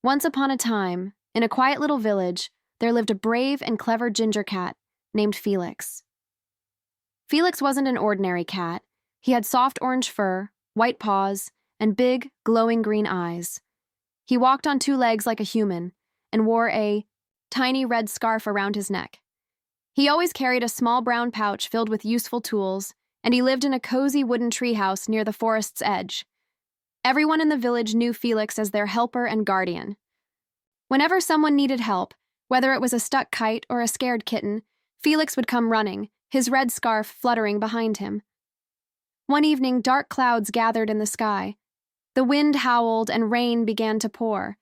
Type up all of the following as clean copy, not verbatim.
Once upon a time, in a quiet little village, there lived a brave and clever ginger cat named Felix. Felix wasn't an ordinary cat. He had soft orange fur, white paws, and big, glowing green eyes. He walked on two legs like a human and wore a tiny red scarf around his neck. He always carried a small brown pouch filled with useful tools, and he lived in a cozy wooden treehouse near the forest's edge. Everyone in the village knew Felix as their helper and guardian. Whenever someone needed help, whether it was a stuck kite or a scared kitten, Felix would come running, his red scarf fluttering behind him. One evening, dark clouds gathered in the sky. The wind howled and rain began to pour.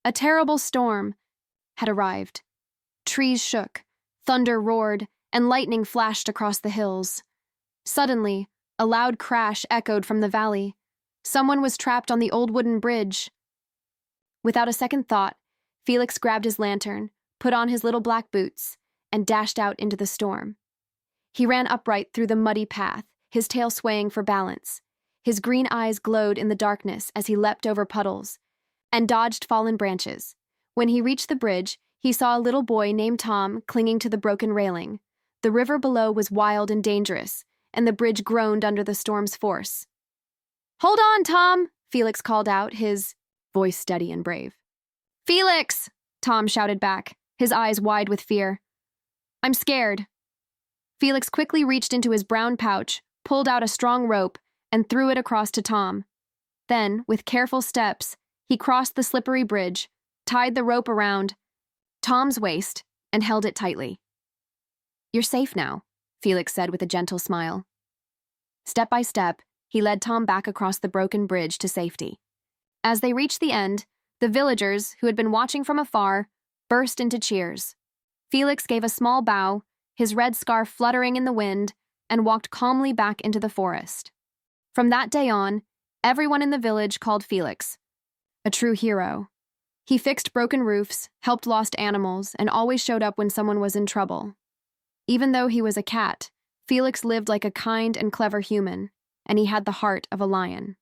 A terrible storm had arrived. Trees shook, thunder roared, and lightning flashed across the hills. Suddenly, a loud crash echoed from the valley. Someone was trapped on the old wooden bridge. Without a second thought, Felix grabbed his lantern, put on his little black boots, and dashed out into the storm. He ran upright through the muddy path, his tail swaying for balance. His green eyes glowed in the darkness as he leapt over puddles and dodged fallen branches. When he reached the bridge, he saw a little boy named Tom clinging to the broken railing. The river below was wild and dangerous, and the bridge groaned under the storm's force. "Hold on, Tom!" Felix called out, his voice steady and brave. "Felix!" Tom shouted back, his eyes wide with fear. "I'm scared." Felix quickly reached into his brown pouch, pulled out a strong rope, and threw it across to Tom. Then, with careful steps, he crossed the slippery bridge, tied the rope around Tom's waist, and held it tightly. "You're safe now," Felix said with a gentle smile. Step by step, he led Tom back across the broken bridge to safety. As they reached the end, the villagers, who had been watching from afar, burst into cheers. Felix gave a small bow, his red scarf fluttering in the wind, and walked calmly back into the forest. From that day on, everyone in the village called Felix a true hero. He fixed broken roofs, helped lost animals, and always showed up when someone was in trouble. Even though he was a cat, Felix lived like a kind and clever human, and he had the heart of a lion.